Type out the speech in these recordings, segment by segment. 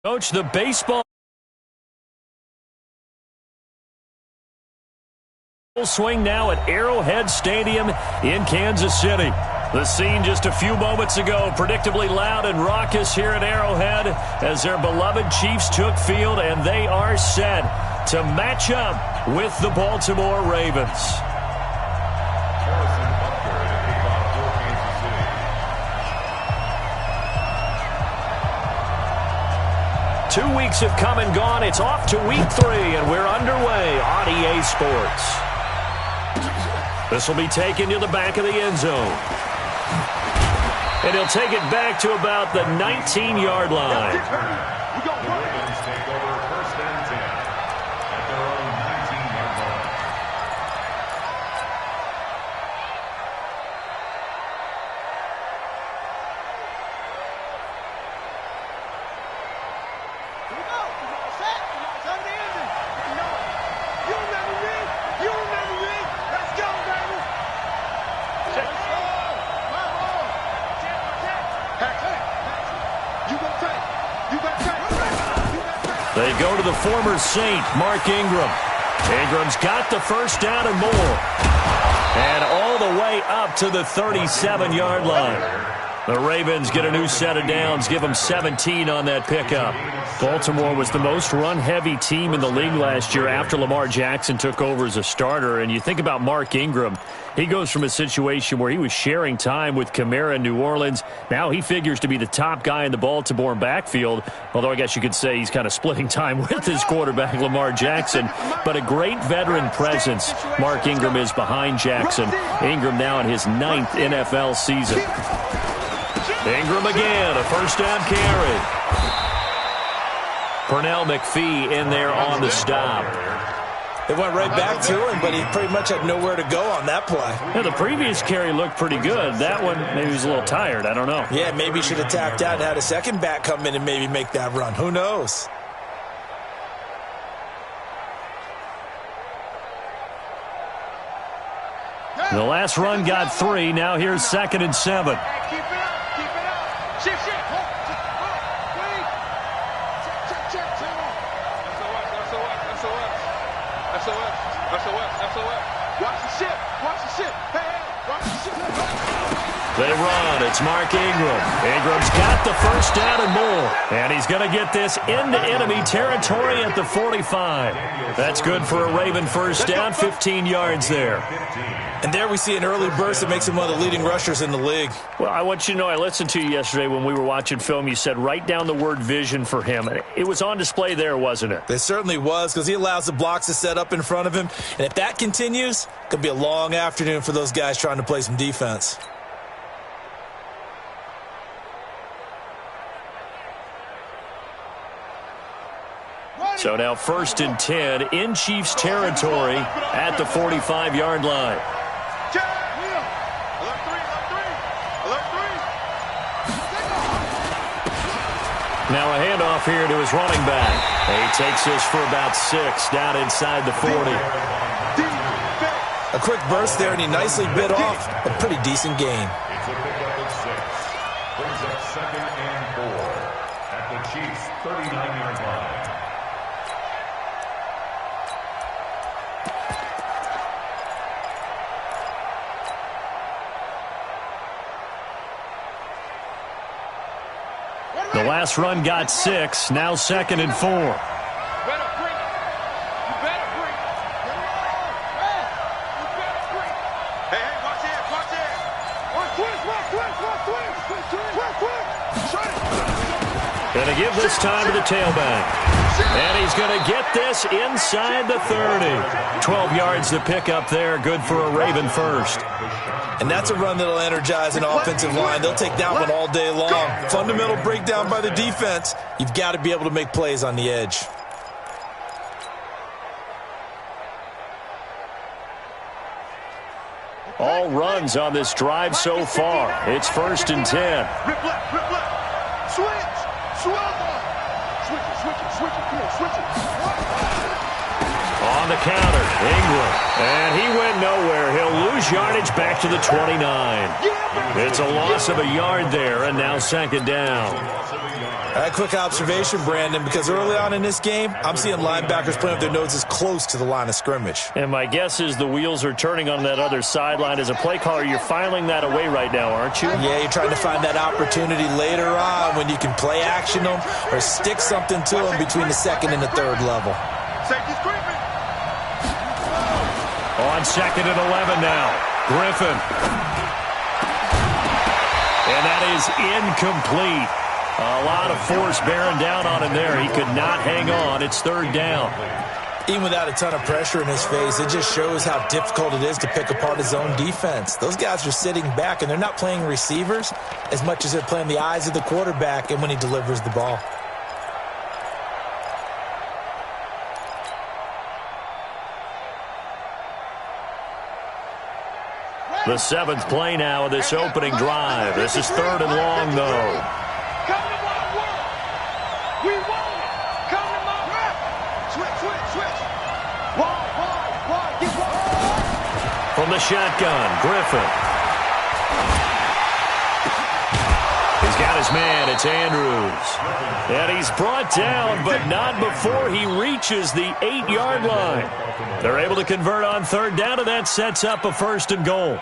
Coach, the baseball swing now at Arrowhead Stadium in Kansas City. The scene just a few moments ago, predictably loud and raucous here at Arrowhead as their beloved Chiefs took field, and they are set to match up with the Baltimore Ravens. 2 weeks have come and gone. It's off to week 3, and we're underway on EA Sports. This will be taken to the back of the end zone. And he'll take it back to about the 19-yard line. The Ravens take over 1st and 10 at their own 19-yard line. Here we go. You know what's set. You know what's under the engine. You know it. You remember me. You remember me. Let's go, baby. Let's go. My ball. Hey. You got take. You got take. You got take. They go to the former Saint, Mark Ingram. Ingram's got the first down and more. And all the way up to the 37-yard line. The Ravens get a new set of downs, give them 17 on that pickup. Baltimore was the most run-heavy team in the league last year after Lamar Jackson took over as a starter. And you think about Mark Ingram, he goes from a situation where he was sharing time with Kamara in New Orleans. Now he figures to be the top guy in the Baltimore backfield, although I guess you could say he's kind of splitting time with his quarterback, Lamar Jackson. But a great veteran presence Mark Ingram is behind Jackson. Ingram now in his 9th NFL season. Ingram again, a first down carry. Pernell McPhee in there on the stop. They went right back to him, but he pretty much had nowhere to go on that play. Yeah, the previous carry looked pretty good. That one, maybe he was a little tired. I don't know. Yeah, maybe he should have tapped out and had a second back come in and maybe make that run. Who knows? The last run got 3. Now here's 2nd and 7. Keep it up. Keep it up. Shift. Wait. Check. SOS. Watch the ship. Hey, watch the ship. They run. It's Mark Ingram. Ingram's got the first down and more. And he's going to get this into enemy territory at the 45. That's good for a Raven first down, 15 yards there. And there we see an early burst that makes him one of the leading rushers in the league. Well, I want you to know, I listened to you yesterday when we were watching film. You said write down the word vision for him. It was on display there, wasn't it? It certainly was, because he allows the blocks to set up in front of him. And if that continues, it could be a long afternoon for those guys trying to play some defense. So now 1st and 10 in Chiefs territory at the 45-yard line. Now a handoff here to his running back. He takes this for about 6 down inside the 40. A quick burst there, and he nicely bit off a pretty decent gain. It's a pickup of 6. Brings up 2nd and 4 at the Chiefs' 39-yard line. The last run got 6. Now 2nd and 4. You better bring it. Hey, watch it. Going to give this time to the tailback. And he's going to get this inside the 30. 12 yards to pick up there. Good for a Raven first. And that's a run that'll energize an offensive line. They'll take that one all day long. Fundamental breakdown by the defense. You've got to be able to make plays on the edge. All runs on this drive so far. It's 1st and 10. Rip left. Switch it. On the counter, Ingram. And he went nowhere. He'll lose yardage back to the 29. It's a loss of a yard there, and now 2nd down. A quick observation, Brandon, because early on in this game, I'm seeing linebackers playing with their noses close to the line of scrimmage. And my guess is the wheels are turning on that other sideline. As a play caller, you're filing that away right now, aren't you? Yeah, you're trying to find that opportunity later on when you can play action them or stick something to them between the second and the third level. Safety's creeping. On 2nd and 11 now. Griffin. And that is incomplete. A lot of force bearing down on him there. He could not hang on. It's 3rd down. Even without a ton of pressure in his face, it just shows how difficult it is to pick apart his own defense. Those guys are sitting back, and they're not playing receivers as much as they're playing the eyes of the quarterback and when he delivers the ball. The 7th play now of this opening drive. This is 3rd and long, though. Come to my world. We want it. Come to my world. Switch. Wide. Get wide. From the shotgun, Griffin. He's got his man. It's Andrews. And he's brought down, but not before he reaches the 8-yard line. They're able to convert on 3rd down, and that sets up a 1st and goal.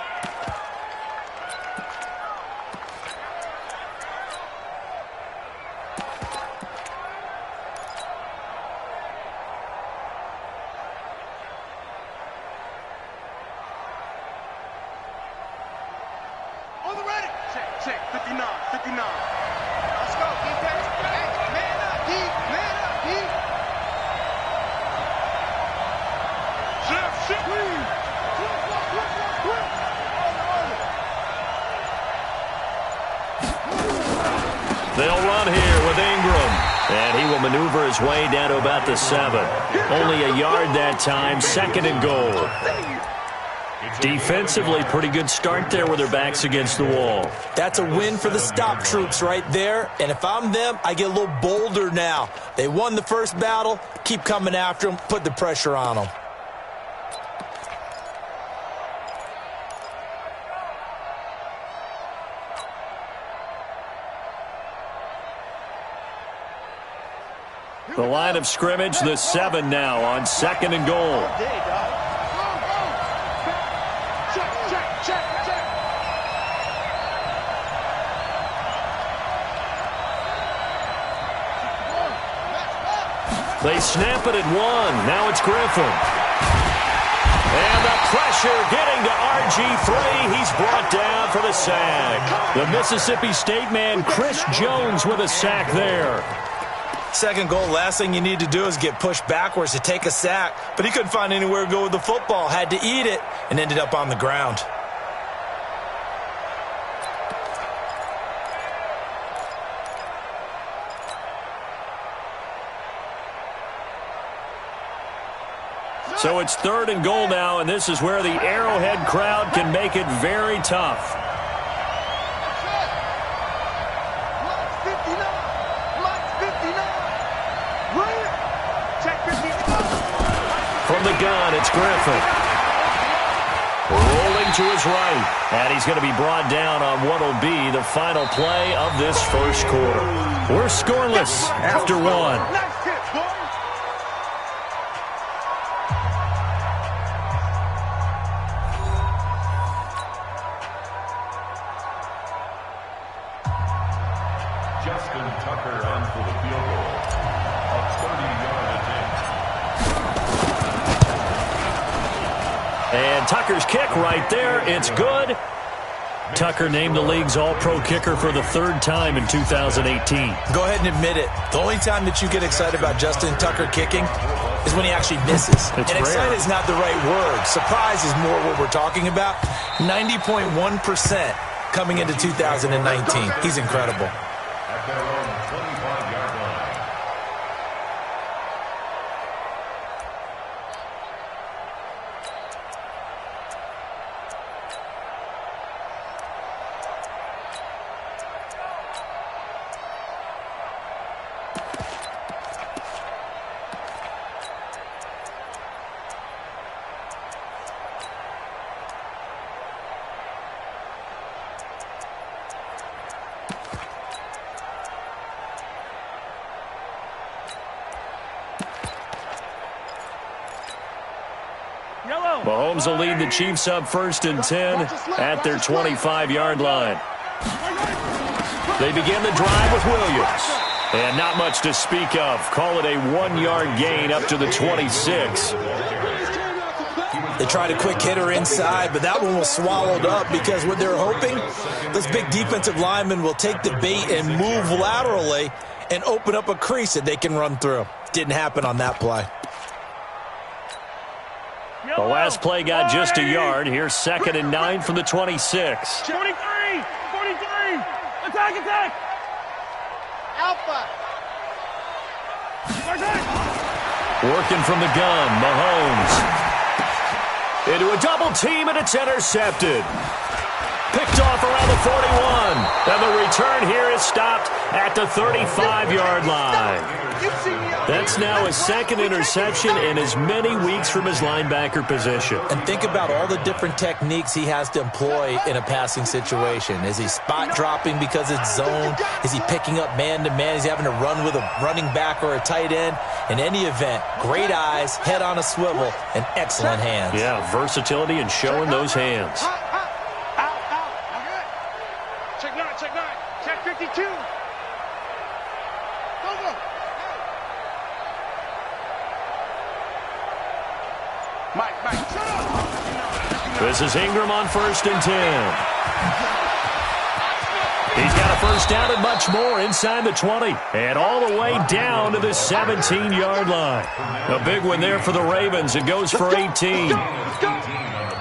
On the ready. Check. 59. Let's go. Get back. Hey, man up, D. Shift. They'll run here with Ingram. And he will maneuver his way down to about the 7. Only a yard that time. 2nd and goal. Defensively, pretty good start there with their backs against the wall. That's a win for the stop troops right there. And if I'm them, I get a little bolder now. They won the first battle. Keep coming after them. Put the pressure on them. The line of scrimmage, the 7 now on 2nd and goal. Check. They snap it at 1. Now it's Griffin. And the pressure getting to RG3. He's brought down for the sack. The Mississippi State man, Chris Jones, with a sack there. 2nd goal, last thing you need to do is get pushed backwards to take a sack. But he couldn't find anywhere to go with the football. Had to eat it and ended up on the ground. So it's 3rd and goal now, and this is where the Arrowhead crowd can make it very tough. From the gun, it's Griffin. Rolling to his right. And he's going to be brought down on what will be the final play of this first quarter. We're scoreless after 1. Justin Tucker on for the field goal. A 30-yard attempt. And Tucker's kick right there. It's good. Tucker named the league's all-pro kicker for the 3rd time in 2018. Go ahead and admit it. The only time that you get excited about Justin Tucker kicking is when he actually misses. It's and excited rare. is not the right word. Surprise is more what we're talking about. 90.1% coming into 2019. He's incredible. At their own 25-yard line. Mahomes will lead the Chiefs up 1st and 10 at their 25-yard line. They begin the drive with Williams. And not much to speak of. Call it a 1-yard gain up to the 26. They tried a quick hitter inside, but that one was swallowed up because what they're hoping, those big defensive linemen will take the bait and move laterally and open up a crease that they can run through. Didn't happen on that play. The last play got just a yard. Here's 2nd and 9 from the 26. 43! Attack! Alpha! Working from the gun, Mahomes. Into a double team, and it's intercepted. Picked off around the 41. And the return here is stopped at the 35-yard line. That's now his 2nd interception in as many weeks from his linebacker position. And think about all the different techniques he has to employ in a passing situation. Is he spot dropping because it's zone? Is he picking up man-to-man? Is he having to run with a running back or a tight end? In any event, great eyes, head on a swivel, and excellent hands. Yeah, versatility and showing those hands. Check 9. Check 52. Go. Mike, shut up. This is Ingram on 1st and 10. He's got a first down and much more inside the 20. And all the way down to the 17-yard line. A big one there for the Ravens. It goes for 18.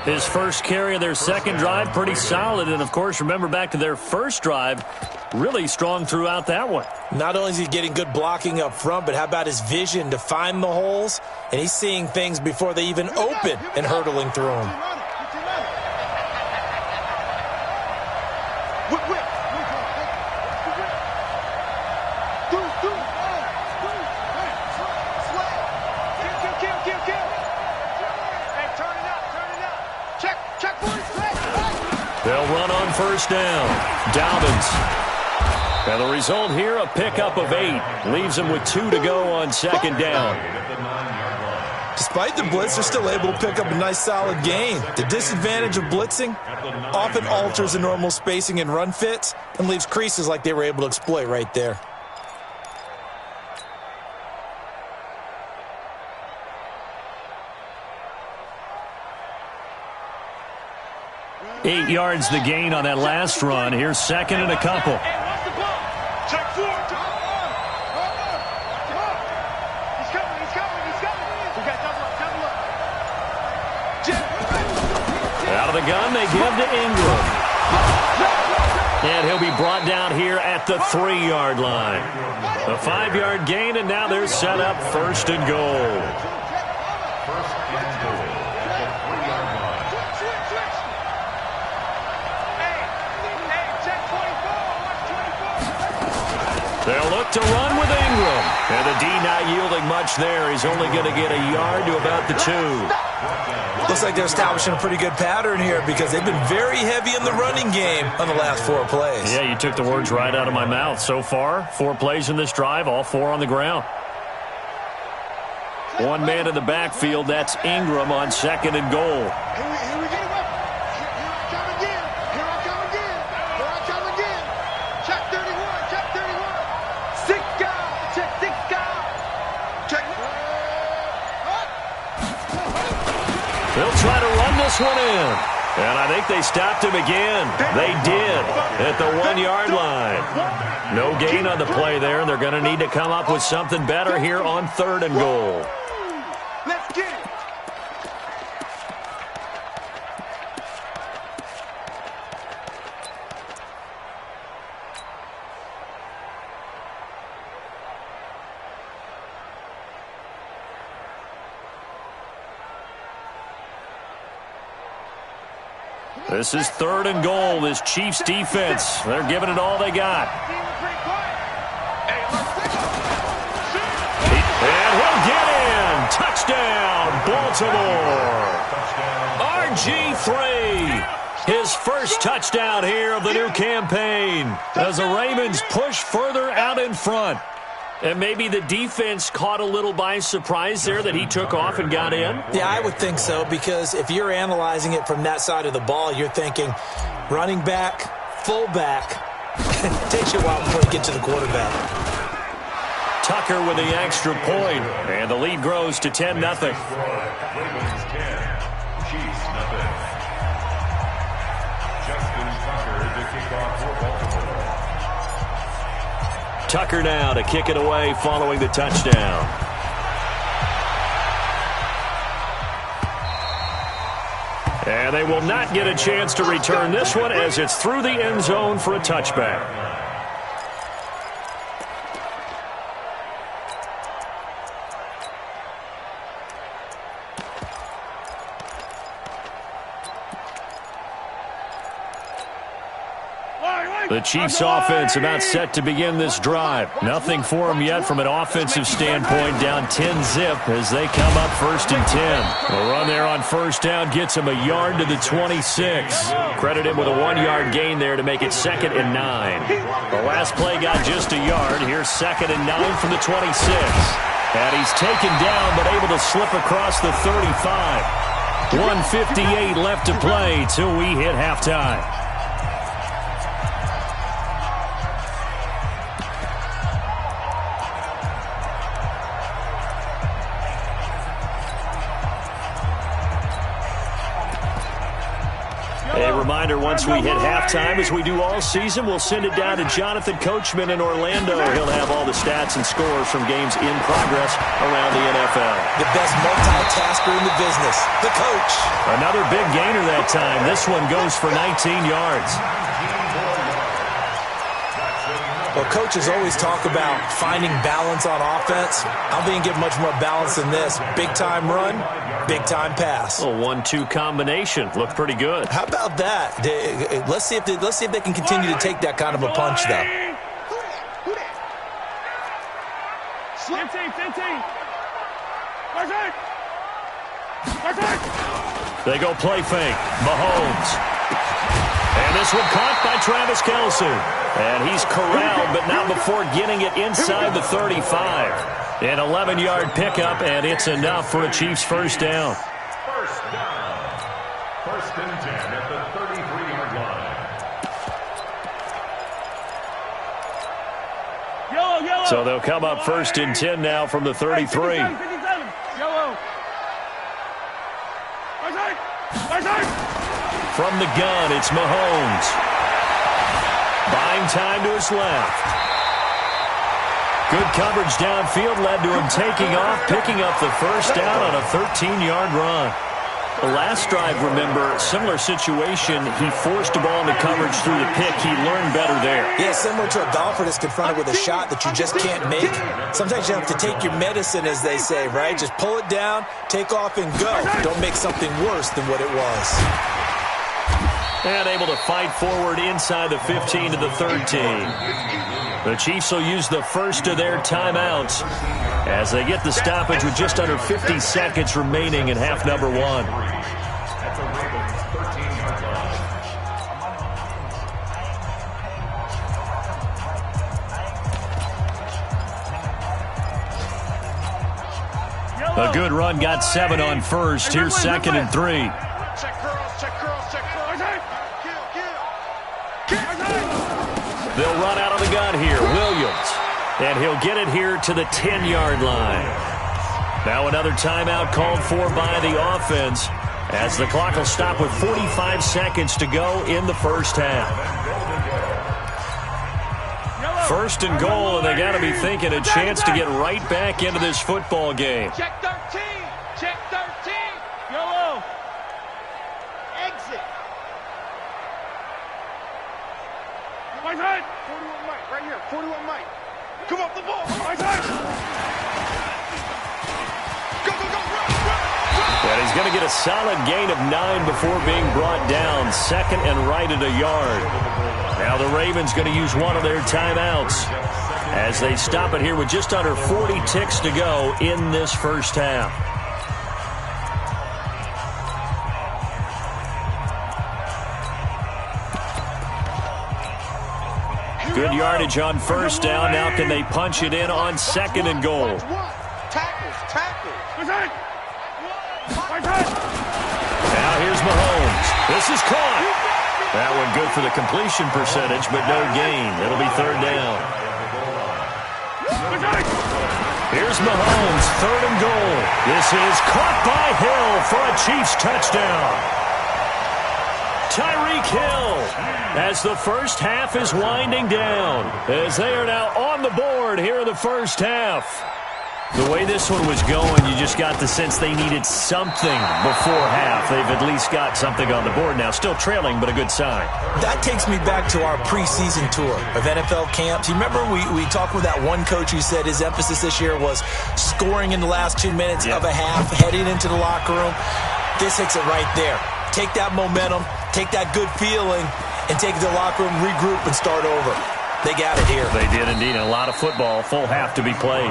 His first carry of their second drive, pretty solid. And, of course, remember back to their first drive, really strong throughout that one. Not only is he getting good blocking up front, but how about his vision to find the holes? And he's seeing things before they even open and hurtling through them. They'll run on first down. Dobbins. And the result here, a pickup of 8. Leaves them with 2 to go on 2nd down. Despite the blitz, they're still able to pick up a nice, solid gain. The disadvantage of blitzing often alters the normal spacing and run fits and leaves creases like they were able to exploit right there. Eight yards the gain on that last run. Here's 2nd and a couple. Check 4. He's coming. We got double up. Out of the gun, they give to Ingram. And he'll be brought down here at the 3-yard line. A 5-yard gain, and now they're set up 1st and goal. They'll look to run with Ingram. And the D not yielding much there. He's only going to get a yard to about the 2. Looks like they're establishing a pretty good pattern here because they've been very heavy in the running game on the last 4 plays. Yeah, you took the words right out of my mouth. So far, 4 plays in this drive, all 4 on the ground. One man in the backfield, that's Ingram on 2nd and goal. Here we get him up. Here I come again. Check 31. Check 6 guys. Check 6 guys. Check. They'll try to run this one in. And I think they stopped him again. They did at the 1-yard line. No gain on the play there, and they're going to need to come up with something better here on 3rd and goal. Let's get it. This is 3rd and goal. This Chiefs defense, they're giving it all they got. And he'll get in. Touchdown, Baltimore. RG3, his first touchdown here of the new campaign as the Ravens push further out in front. And maybe the defense caught a little by surprise there that he took off and got in? Yeah, I would think so, because if you're analyzing it from that side of the ball, you're thinking running back, fullback. It takes you a while before you get to the quarterback. Tucker with the extra point, and the lead grows to 10-0. Ravens 10, Chiefs nothing. Justin Tucker to kick off for Baltimore. Tucker now to kick it away following the touchdown. And they will not get a chance to return this one as it's through the end zone for a touchback. The Chiefs offense about set to begin this drive. Nothing for them yet from an offensive standpoint, down 10-zip as they come up 1st and 10. The run there on first down gets him a yard to the 26. Credit him with a 1-yard gain there to make it 2nd and 9. The last play got just a yard. Here's 2nd and 9 from the 26. And he's taken down but able to slip across the 35. 1:58 left to play till we hit halftime. A reminder, once we hit halftime, as we do all season, we'll send it down to Jonathan Coachman in Orlando. He'll have all the stats and scores from games in progress around the NFL. The best multitasker in the business, the coach. Another big gainer that time. This one goes for 19 yards. Well, coaches always talk about finding balance on offense. I don't think you get much more balance than this. Big-time run, big-time pass. A 1-2 combination. Looked pretty good. How about that? Let's see if they can continue to take that kind of a punch, though. Who that? 15. They go play fake. Mahomes. And this one caught by Travis Kelce. And he's corralled, but not before getting it inside the 35. An 11-yard pickup, and it's enough for a Chiefs first down. First down. 1st and 10 at the 33-yard line. Yellow. So they'll come up 1st and 10 now from the 33. 57. Yellow. From the gun, it's Mahomes. Buying time to his left. Good coverage downfield led to him taking off, picking up the first down on a 13-yard run. The last drive, remember, similar situation. He forced a ball into coverage through the pick. He learned better there. Yeah, similar to a golfer that's confronted with a shot that you just can't make. Sometimes you have to take your medicine, as they say, right? Just pull it down, take off, and go. Don't make something worse than what it was. And able to fight forward inside the 15 to the 13. The Chiefs will use the first of their timeouts as they get the stoppage with just under 50 seconds remaining in half number 1. At the Ravens 13-yard line. A good run got 7 on first. Here's 2nd and 3. Check girls. They'll run out of the gun here. Williams. And he'll get it here to the 10-yard line. Now another timeout called for by the offense as the clock will stop with 45 seconds to go in the first half. 1st and goal, and they got to be thinking a chance to get right back into this football game. Check 13. Check 13. Yellow. Exit. 41 Mike, right here. 41 Mike. Come off the ball. Go, run. And he's going to get a solid gain of 9 before being brought down. 2nd and right at a yard. Now the Ravens going to use one of their timeouts as they stop it here with just under 40 ticks to go in this first half. Good yardage on first down. Now can they punch it in on second and goal? Tackles. Now here's Mahomes. This is caught. That one good for the completion percentage, but no gain. It'll be third down. Here's Mahomes, third and goal. This is caught by Hill for a Chiefs touchdown. Tyreek Hill, as the first half is winding down, as they are now on the board here in the first half. The way this one was going, you just got the sense they needed something before half. They've at least got something on the board now. Still trailing, but a good sign. That takes me back to our preseason tour of NFL camps. You remember we talked with that one coach who said his emphasis this year was scoring in the last 2 minutes of a half, heading into the locker room. This hits it right there. Take that momentum, take that good feeling, and take it to the locker room, regroup, and start over. They got it here. They did indeed. A lot of football, full half to be played.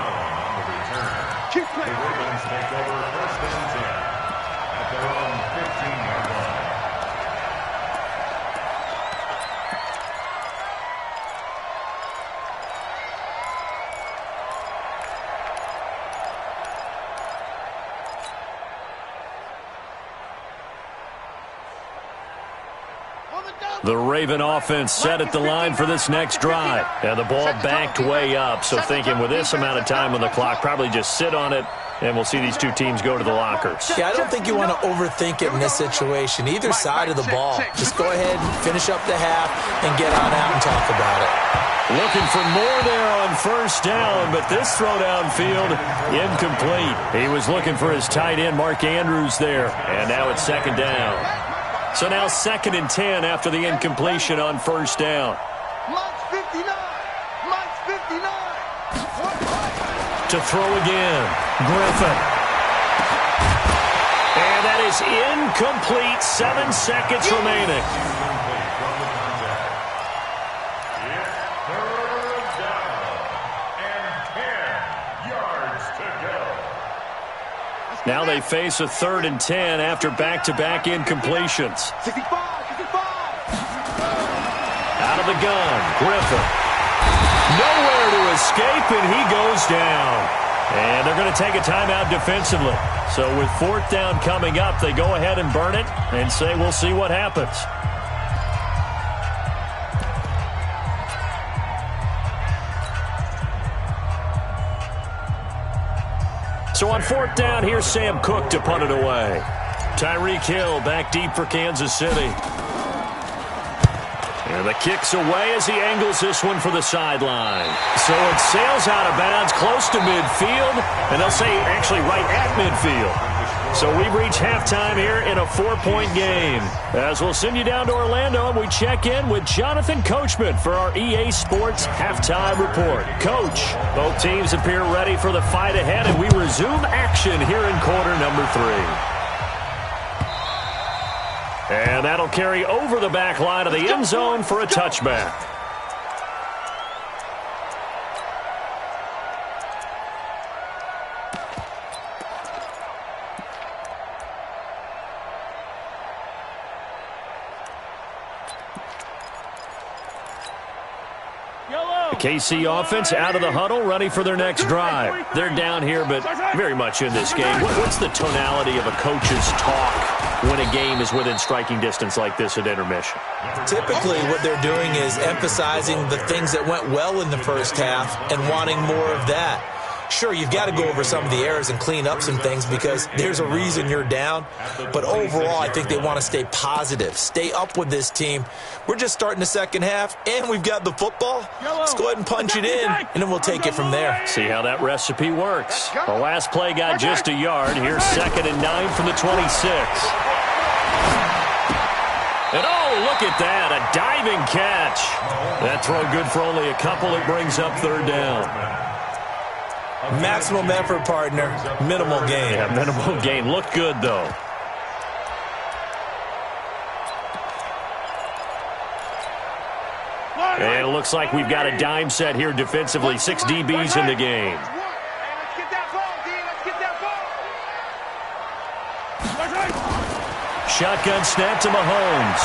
The Ravens take over first and 10 at their own 15-yard line. The Raven offense set at the line for this next drive. And the ball backed way up, so thinking with this amount of time on the clock, probably just sit on it, and we'll see these two teams go to the lockers. Yeah, I don't think you want to overthink it in this situation. Either side of the ball. Just go ahead and finish up the half and get on out and talk about it. Looking for more there on first down, but this throw downfield, incomplete. He was looking for his tight end, Mark Andrews, there. And now it's second down. So now second and 10 after the incompletion on first down. Mike's 59. To throw again, Griffin. And that is incomplete. 7 seconds remaining. Now they face a 3rd and 10 after back-to-back incompletions. 65. Out of the gun, Griffin. Nowhere to escape, and he goes down. And they're going to take a timeout defensively. So with 4th down coming up, they go ahead and burn it and say we'll see what happens. So on 4th down, here's Sam Cook to punt it away. Tyreek Hill back deep for Kansas City. And the kick's away as he angles this one for the sideline. So it sails out of bounds close to midfield, and they'll say actually right at midfield. So we've reached halftime here in a 4-point game. As we'll send you down to Orlando, and we check in with Jonathan Coachman for our EA Sports Halftime Report. Coach, both teams appear ready for the fight ahead, and we resume action here in quarter number 3. And that'll carry over the back line of the end zone for a touchback. The KC offense out of the huddle, ready for their next drive. They're down here, but very much in this game. What's the tonality of a coach's talk when a game is within striking distance like this at intermission? Typically, what they're doing is emphasizing the things that went well in the first half and wanting more of that. Sure, you've got to go over some of the errors and clean up some things because there's a reason you're down. But overall, I think they want to stay positive, stay up with this team. We're just starting the second half, and we've got the football. Let's go ahead and punch it in, and then we'll take it from there. See how that recipe works. The last play got just a yard. Here's 2nd and 9 from the 26. And oh, look at that, a diving catch. That throw good for only a couple. It brings up 3rd down. Maximum effort, partner. Minimal gain. Yeah, minimal gain. Looked good, though. And it looks like we've got a dime set here defensively. 6 DBs in the game. Shotgun snap to Mahomes.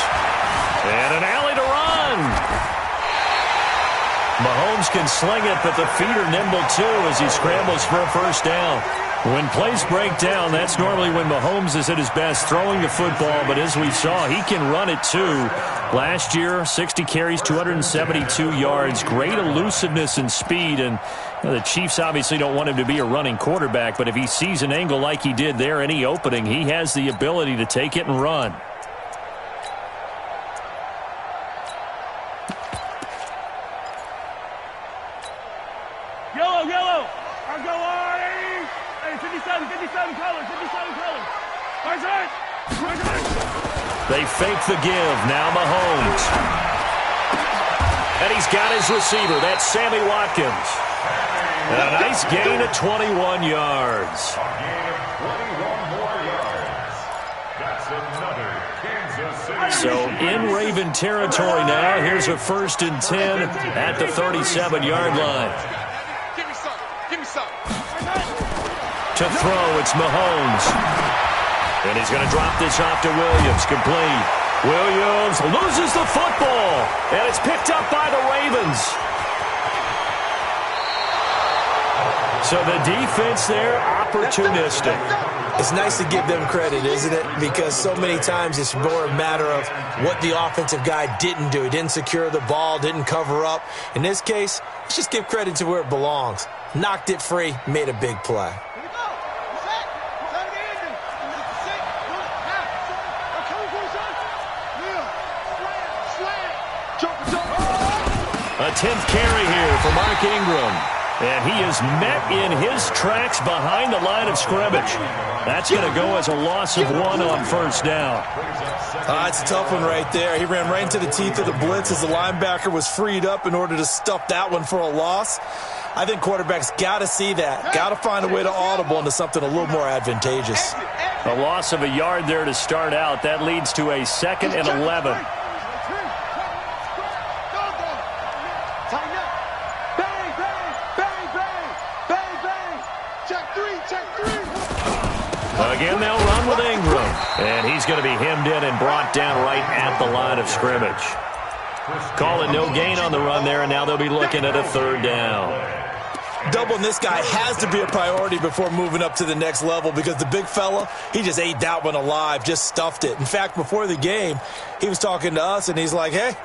And an alley to run. Mahomes can sling it, but the feet are nimble too as he scrambles for a first down. When plays break down, that's normally when Mahomes is at his best throwing the football, but as we saw, he can run it too. Last year, 60 carries, 272 yards, great elusiveness and speed, and the Chiefs obviously don't want him to be a running quarterback, but if he sees an angle like he did there, any opening, he has the ability to take it and run. Yellow. I'll go on. Hey, 57 colors. They fake the give. Now Mahomes. And he's got his receiver. That's Sammy Watkins. And a nice gain of 21 yards. A gain of 21 more yards. That's another Kansas City. So in Raven territory now. Here's a 1st and 10 at the 37-yard line. Give me some. To throw, it's Mahomes. And he's going to drop this off to Williams. Complete. Williams loses the football. And it's picked up by the Ravens. So the defense there, opportunistic. It's nice to give them credit, isn't it? Because so many times it's more a matter of what the offensive guy didn't do. He didn't secure the ball, didn't cover up. In this case, let's just give credit to where it belongs. Knocked it free, made a big play. A 10th carry here for Mark Ingram. And he is met in his tracks behind the line of scrimmage. That's going to go as a loss of 1 on first down. It's a tough one right there. He ran right into the teeth of the blitz as the linebacker was freed up in order to stuff that one for a loss. I think quarterbacks got to see that. Got to find a way to audible into something a little more advantageous. A loss of a yard there to start out. That leads to a 2nd and 11. Again, they'll run with Ingram. And he's going to be hemmed in and brought down right at the line of scrimmage. Calling no gain on the run there, and now they'll be looking at a 3rd down. Doubling this guy has to be a priority before moving up to the next level because the big fella, he just ate that one alive, just stuffed it. In fact, before the game, he was talking to us, and he's like, hey,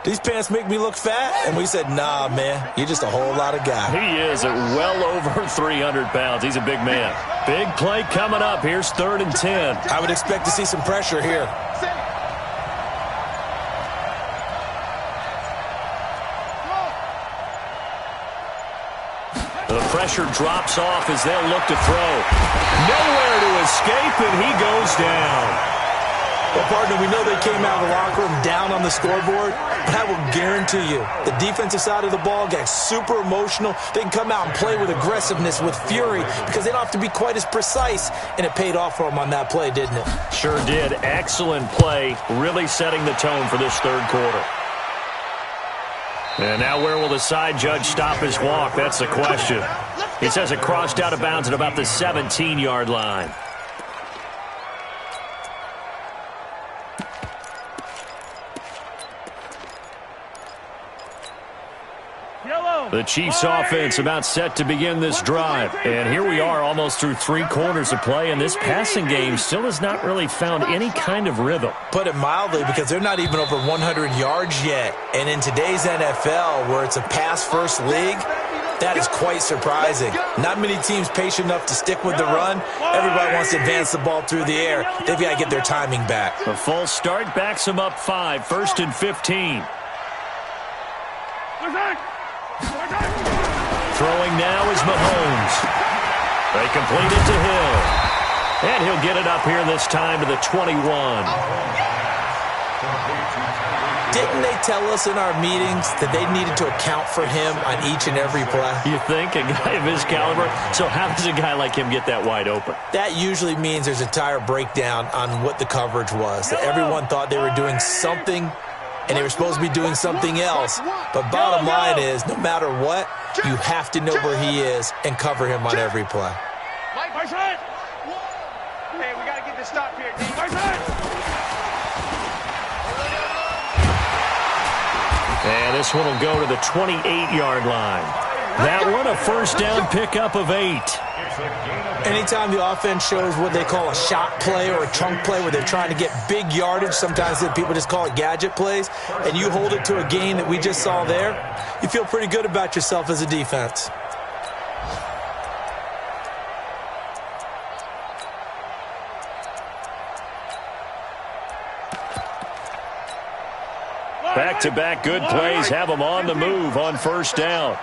these pants make me look fat? And we said, nah, man, you're just a whole lot of guy. He is at well over 300 pounds. He's a big man. Big play coming up. Here's 3rd and 10. I would expect to see some pressure here. The pressure drops off as they'll look to throw. Nowhere to escape, and he goes down. Well, partner, we know they came out of the locker room down on the scoreboard, but I will guarantee you the defensive side of the ball got super emotional. They can come out and play with aggressiveness, with fury, because they don't have to be quite as precise, and it paid off for them on that play, didn't it? Sure did. Excellent play, really setting the tone for this 3rd quarter. And now where will the side judge stop his walk? That's the question. He says it crossed out of bounds at about the 17-yard line. The Chiefs offense about set to begin this drive. And here we are almost through 3 quarters of play, and this passing game still has not really found any kind of rhythm. Put it mildly, because they're not even over 100 yards yet. And in today's NFL, where it's a pass-first league, that is quite surprising. Not many teams patient enough to stick with the run. Everybody wants to advance the ball through the air. They've got to get their timing back. The false start backs them up 5, 1st and 15. Throwing now is Mahomes. They complete it to Hill. And he'll get it up here this time to the 21. Didn't they tell us in our meetings that they needed to account for him on each and every play? You think? A guy of his caliber? So how does a guy like him get that wide open? That usually means there's a entire breakdown on what the coverage was. That everyone thought they were doing something, and they were supposed to be doing something else. But bottom line is, no matter what, you have to know where he is and cover him on every play. Hey, we got to get this stop here. And this one will go to the 28-yard line. That one, a first down pickup of 8. Anytime the offense shows what they call a shot play or a chunk play where they're trying to get big yardage, sometimes people just call it gadget plays, and you hold it to a gain that we just saw there, you feel pretty good about yourself as a defense. Back-to-back good plays have them on the move on first down.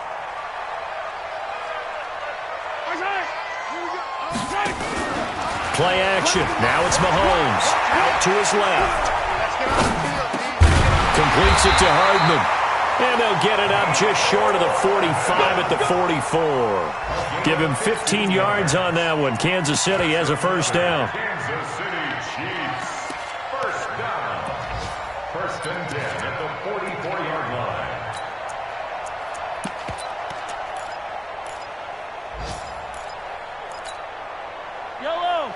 Play action. Now it's Mahomes. Out to his left. Completes it to Hardman. And they'll get it up just short of the 45 at the 44. Give him 15 yards on that one. Kansas City has a first down. Kansas City Chiefs. First down. First and 10 at the 44-yard line. Yellow.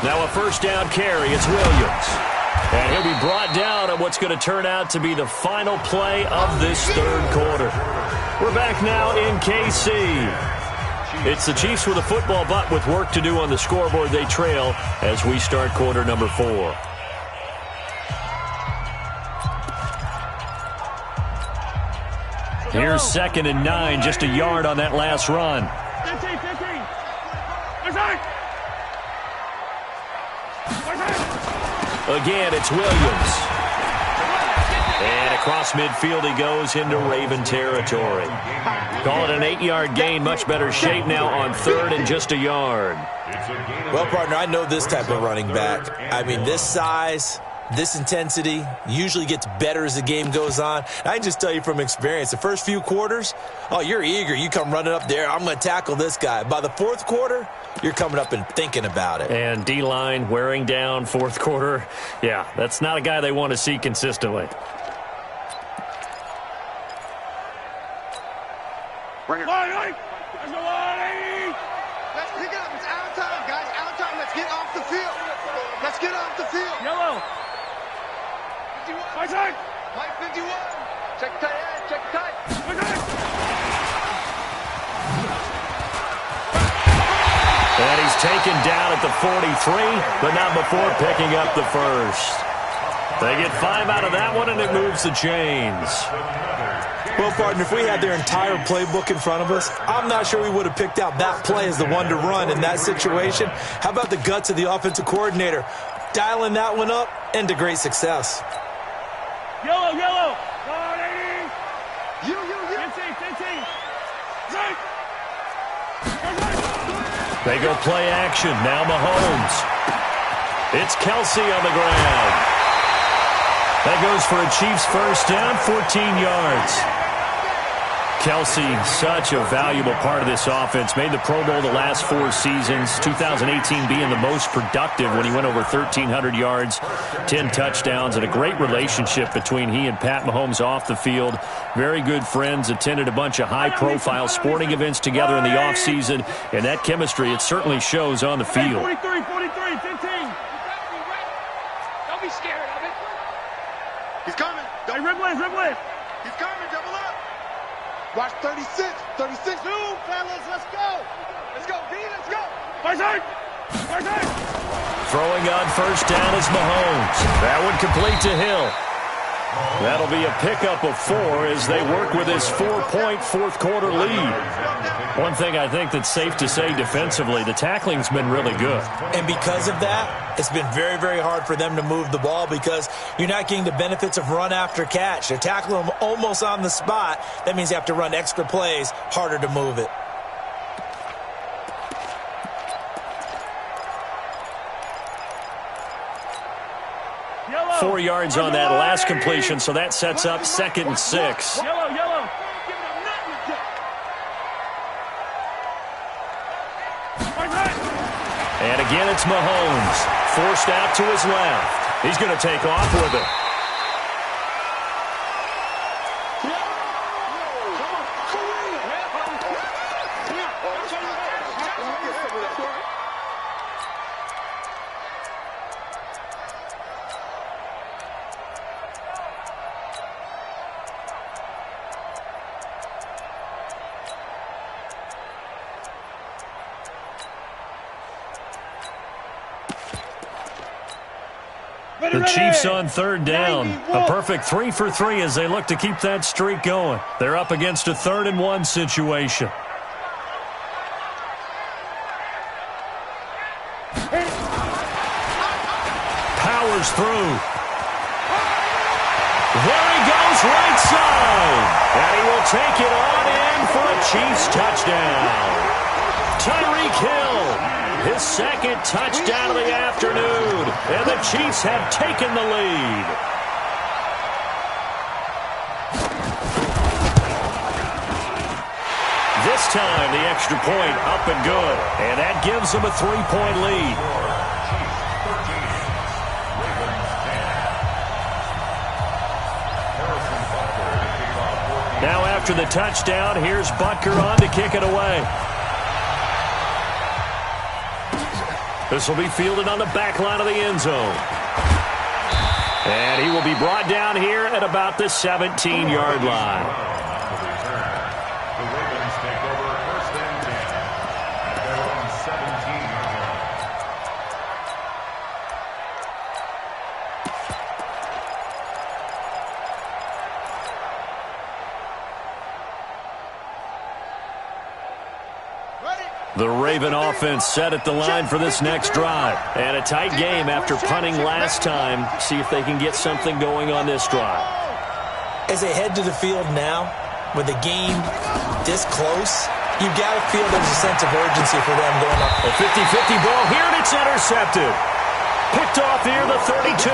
Now a first down carry. It's Williams. And he'll be brought down at what's going to turn out to be the final play of this third quarter. We're back now in KC. It's the Chiefs with a football, but with work to do on the scoreboard, they trail as we start quarter number 4. Here's 2nd and 9, just a yard on that last run. 15. Again, it's Williams. And across midfield he goes into Raven territory. Call it an 8-yard gain, much better shape now on 3rd and just a yard. Well, partner, I know this type of running back. I mean, this size, this intensity usually gets better as the game goes on. I can just tell you from experience, the first few quarters, oh, you're eager. You come running up there, I'm going to tackle this guy. By the 4th quarter, you're coming up and thinking about it. And D-line wearing down 4th quarter. Yeah, that's not a guy they want to see consistently. Bring it. Let's pick it up. It's out of time, guys. Out of time. Let's get off the field. Let's get off the field. Yellow. 51. Mike 51. Check tight end. Check tight. And he's taken down at the 43, but not before picking up the first. They get 5 out of that one, and it moves the chains. Well, partner, if we had their entire playbook in front of us, I'm not sure we would have picked out that play as the one to run in that situation. How about the guts of the offensive coordinator? Dialing that one up into great success. Yellow. 15. They go play action. Now Mahomes. It's Kelsey on the ground. That goes for a Chiefs first down, 14 yards. Kelsey, such a valuable part of this offense. Made the Pro Bowl the last 4 seasons. 2018 being the most productive when he went over 1,300 yards, 10 touchdowns, and a great relationship between he and Pat Mahomes off the field. Very good friends. Attended a bunch of high-profile sporting events together in the offseason. And that chemistry, it certainly shows on the field. 43, 15. Don't be scared of it. He's coming. Hey, Ripley. He's coming. Double up. Watch 36. 36. Move, fellas. Let's go. Let's go, D. Let's go. First. Throwing on first down is Mahomes. That one complete to Hill. That'll be a pickup of 4 as they work with this 4-point 4th quarter lead. One thing I think that's safe to say defensively, the tackling's been really good. And because of that, it's been very, very hard for them to move the ball because you're not getting the benefits of run after catch. They're tackling them almost on the spot. That means you have to run extra plays, harder to move it. Yellow. 4 yards on that last completion, so that sets up 2nd and 6. Yellow. And again, it's Mahomes. Forced out to his left. He's going to take off with it. The Chiefs on third down. A perfect 3 for 3 as they look to keep that streak going. They're up against a 3rd and 1 situation. Powers through. There he goes, right side. And he will take it on in for a Chiefs touchdown. Tyreek Hill, his 2nd touchdown of the afternoon. And the Chiefs have taken the lead. This time, the extra point up and good. And that gives them a 3-point lead. Now after the touchdown, here's Butker on to kick it away. This will be fielded on the back line of the end zone. And he will be brought down here at about the 17-yard line. The Ravens take over 1st and 10 at their own 17-yard line. The Raven offense set at the line for this next drive. And a tight game after punting last time. See if they can get something going on this drive. As they head to the field now, with the game this close, you've got to feel there's a sense of urgency for them going up. A 50-50 ball here, and it's intercepted. Picked off here, the 32.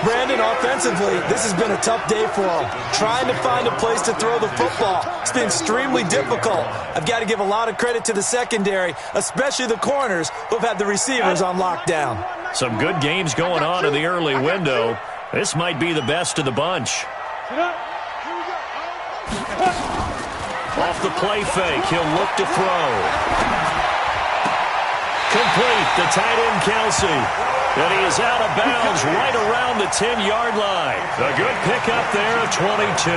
Brandon, offensively, this has been a tough day for them. Trying to find a place to throw the football. It's been extremely difficult. I've got to give a lot of credit to the secondary, especially the corners who've had the receivers on lockdown. Some good games going on in the early window. This might be the best of the bunch. Off the play fake, he'll look to throw. Complete, the tight end Kelsey. And he is out of bounds right around the 10-yard line. A good pickup there of 22.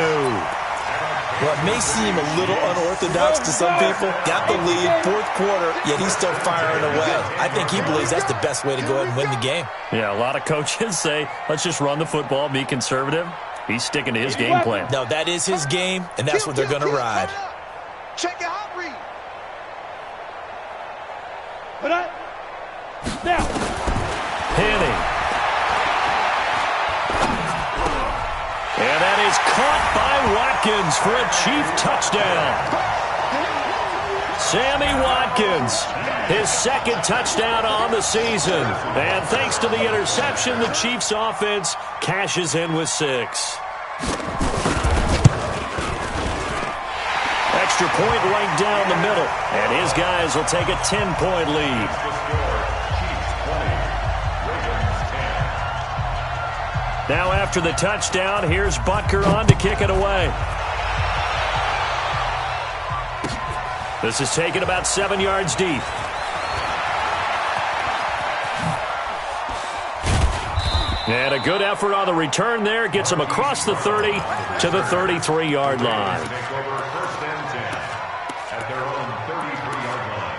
What may seem a little unorthodox to some people, got the lead, 4th quarter, yet he's still firing away. I think he believes that's the best way to go ahead and win the game. Yeah, a lot of coaches say, let's just run the football, be conservative. He's sticking to his game plan. No, that is his game, and that's what they're going to ride. Check your hot read. Put up. Now. Penny. And that is caught by Watkins for a Chief touchdown. Sammy Watkins, his 2nd touchdown on the season. And thanks to the interception, the Chiefs offense cashes in with 6. Extra point right down the middle. And his guys will take a 10-point lead. Now after the touchdown, here's Butker on to kick it away. This is taken about 7 yards deep. And a good effort on the return there. Gets him across the 30 to the 33-yard line. Take over 1st and 10 at their own 33-yard line.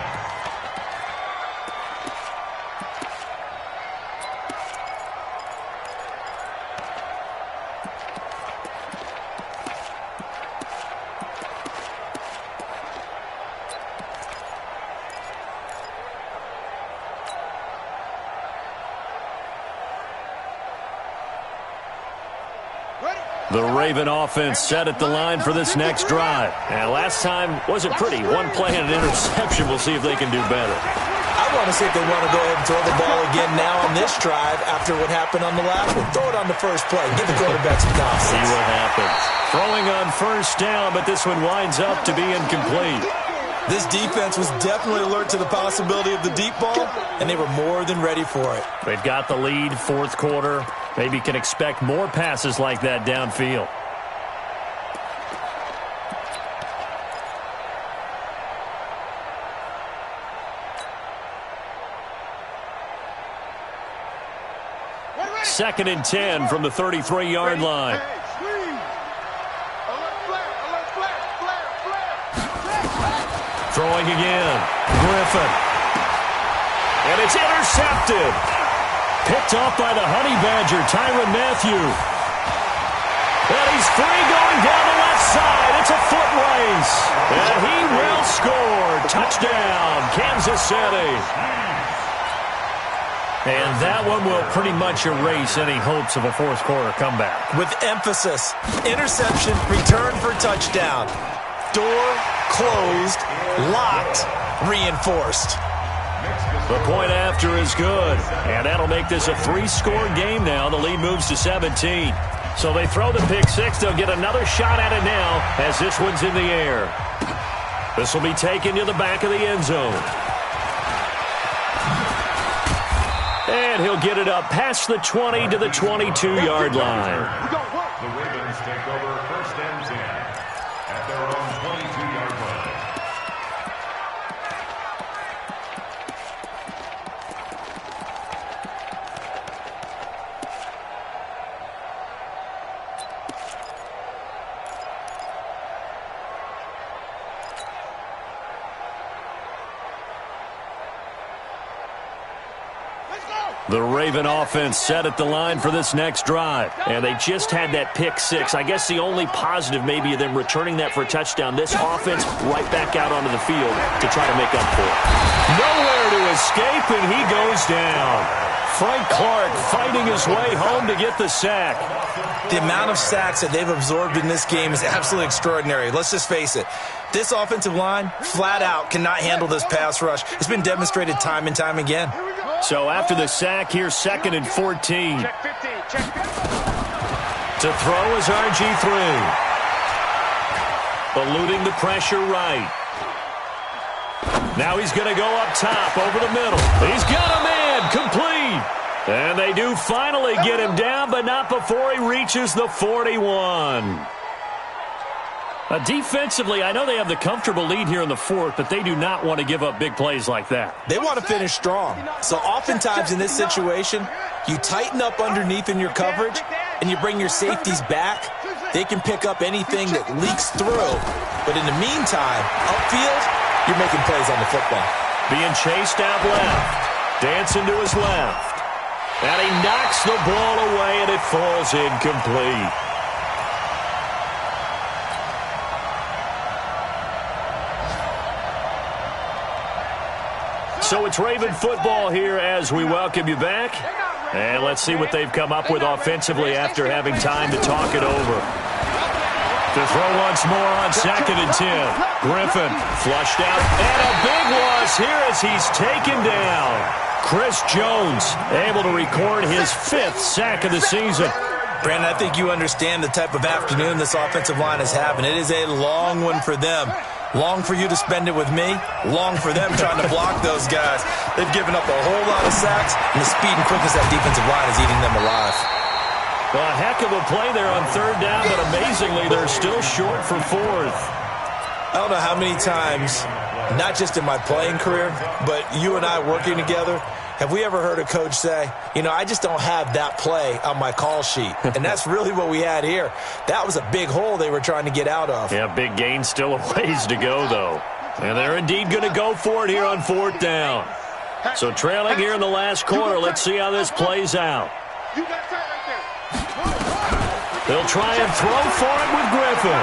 The Raven offense set at the line for this next drive. And last time wasn't pretty. One play and an interception. We'll see if they can do better. I want to see if they want to go ahead and throw the ball again now on this drive after what happened on the last one. Throw it on the first play. Give the quarterback some confidence. See what happens. Throwing on 1st down, but this one winds up to be incomplete. This defense was definitely alert to the possibility of the deep ball, and they were more than ready for it. They've got the lead, 4th quarter. Maybe can expect more passes like that downfield. Second and 10 from the 33-yard line. Throwing again. Griffin. And it's intercepted. Picked off by the Honey Badger, Tyrann Mathieu. And he's free going down the left side. It's a foot race. And he will score. Touchdown, Kansas City. And that one will pretty much erase any hopes of a fourth quarter comeback. With emphasis, interception, return for touchdown. Door closed, locked, reinforced. The point after is good, and that'll make this a 3-score game now. The lead moves to 17. So they throw the pick six. They'll get another shot at it now as this one's in the air. This will be taken to the back of the end zone. And he'll get it up past the 20 to the 22-yard line. The Ravens take over 1st and 10 at their own 22-yard line. The Raven offense set at the line for this next drive. And they just had that pick six. I guess the only positive maybe of them returning that for a touchdown. This offense right back out onto the field to try to make up for it. Nowhere to escape, and he goes down. Frank Clark fighting his way home to get the sack. The amount of sacks that they've absorbed in this game is absolutely extraordinary. Let's just face it. This offensive line, flat out, cannot handle this pass rush. It's been demonstrated time and time again. So after the sack, here's 2nd and 14. Check 15. Check 15. To throw is RG3. Eluding the pressure right. Now he's going to go up top over the middle. He's got a man complete. And they do finally get him down, but not before he reaches the 41. Defensively, I know they have the comfortable lead here in the fourth, but they do not want to give up big plays like that. They want to finish strong. So oftentimes in this situation, you tighten up underneath in your coverage, and you bring your safeties back. They can pick up anything that leaks through. But in the meantime, upfield, you're making plays on the football. Being chased out left. Dancing to his left. And he knocks the ball away, and it falls incomplete. So it's Raven football here as we welcome you back. And let's see what they've come up with offensively after having time to talk it over. To throw once more on 2nd and 10. Griffin flushed out. And a big loss here as he's taken down. Chris Jones able to record his 5th sack of the season. Brandon, I think you understand the type of afternoon this offensive line is having. It is a long one for them. Long for you to spend it with me. Long for them trying to block those guys. They've given up a whole lot of sacks, and the speed and quickness of that defensive line is eating them alive. Well, a heck of a play there on 3rd down, but amazingly, they're still short for 4th. I don't know how many times, not just in my playing career, but you and I working together, have we ever heard a coach say, you know, I just don't have that play on my call sheet? And that's really what we had here. That was a big hole they were trying to get out of. Yeah, big gain, still a ways to go, though. And they're indeed going to go for it here on 4th down. So trailing here in the last quarter, let's see how this plays out. They'll try and throw for it with Griffin.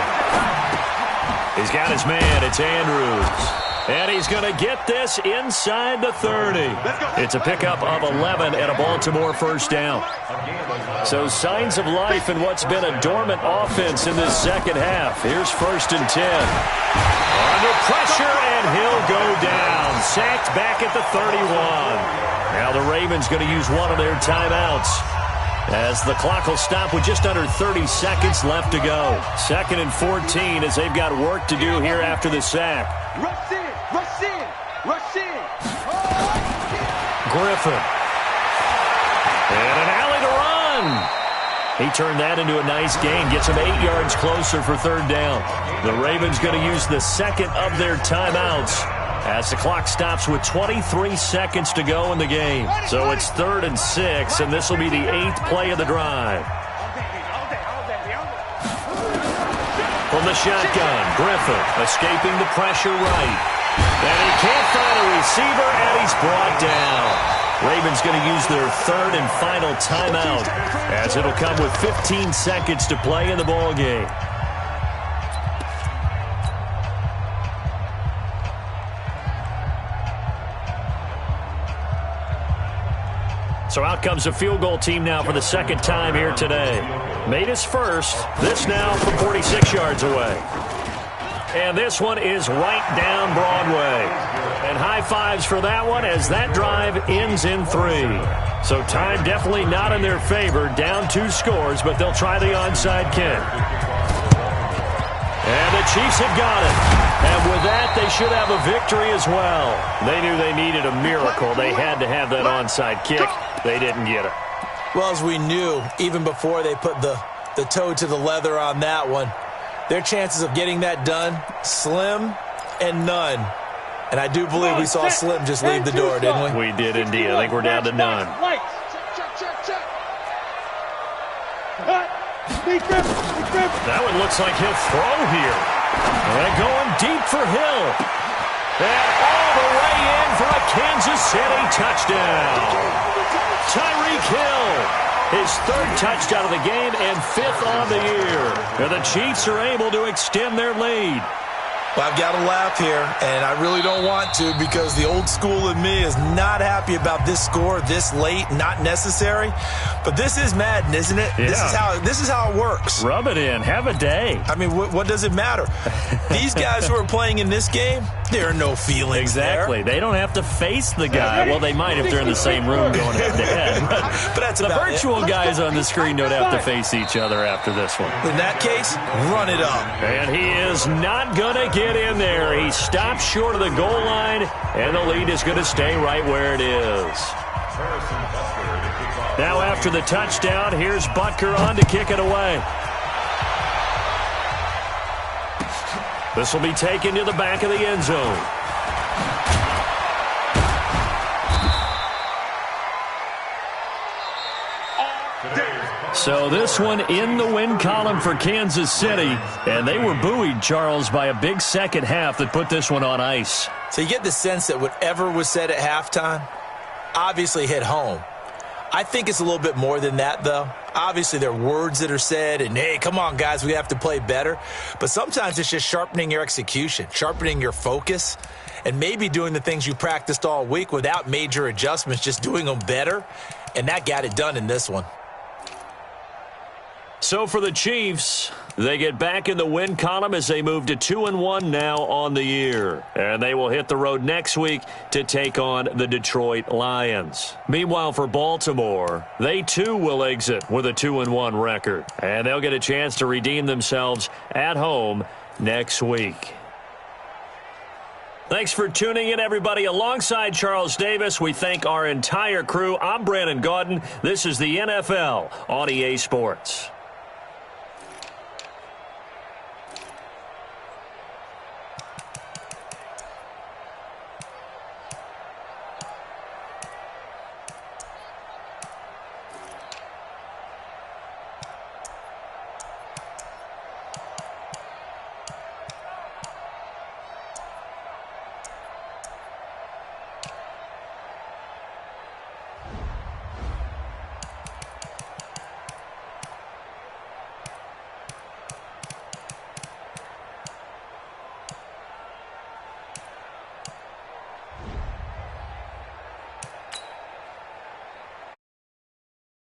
He's got his man. It's Andrews. And he's going to get this inside the 30. It's a pickup of 11 and a Baltimore 1st down. So signs of life in what's been a dormant offense in this second half. Here's 1st and 10. Under pressure, and he'll go down. Sacked back at the 31. Now the Ravens going to use one of their timeouts, as the clock will stop with just under 30 seconds left to go. 2nd and 14 as they've got work to do here after the sack. Rush in, rush in, rush in. Griffin. And an alley to run. He turned that into a nice gain. Gets him 8 yards closer for 3rd down. The Ravens going to use the second of their timeouts as the clock stops with 23 seconds to go in the game. So it's 3rd and 6, and this will be the 8th play of the drive. From the shotgun, Griffin escaping the pressure right. And he can't find a receiver, and he's brought down. Ravens going to use their third and final timeout as it'll come with 15 seconds to play in the ball game. So out comes a field goal team now for the second time here today. Made his first. This now from 46 yards away. And this one is right down Broadway. And high fives for that one as that drive ends in 3. So time definitely not in their favor. Down 2 scores, but they'll try the onside kick. And the Chiefs have got it. And with that, they should have a victory as well. They knew they needed a miracle. They had to have that onside kick. They didn't get it. Well, as we knew, even before they put the toe to the leather on that one, their chances of getting that done, slim and none. And I do believe we saw Slim just leave the door, didn't we? We did indeed. I think we're down to none. That one looks like he'll throw here. And going deep for Hill. And all the way in for a Kansas City touchdown. Tyreek Hill, his 3rd touchdown of the game and 5th on the year. And the Chiefs are able to extend their lead. Well, I've got to laugh here, and I really don't want to because the old school in me is not happy about this score this late, not necessary. But this is Madden, isn't it? Yeah. This is how it works. Rub it in. Have a day. I mean, what does it matter? These guys who are playing in this game, there are no feelings Exactly. there. They don't have to face the guy. Well, they might if they're in the same room going head-to-head. But that's the about virtual guys on the screen don't have to face each other after this one. In that case, run it up. And he is not going to get in there. He stops short of the goal line, and the lead is going to stay right where it is. Now after the touchdown, here's Butker on to kick it away. This will be taken to the back of the end zone. So this one in the win column for Kansas City, and they were buoyed, Charles, by a big second half that put this one on ice. So you get the sense that whatever was said at halftime obviously hit home. I think it's a little bit more than that, though. Obviously, there are words that are said, and, hey, come on, guys, we have to play better. But sometimes it's just sharpening your execution, sharpening your focus, and maybe doing the things you practiced all week without major adjustments, just doing them better. And that got it done in this one. So for the Chiefs, they get back in the win column as they move to 2-1 now on the year. And they will hit the road next week to take on the Detroit Lions. Meanwhile, for Baltimore, they too will exit with a 2-1 record. And they'll get a chance to redeem themselves at home next week. Thanks for tuning in, everybody. Alongside Charles Davis, we thank our entire crew. I'm Brandon Gaudin. This is the NFL on EA Sports.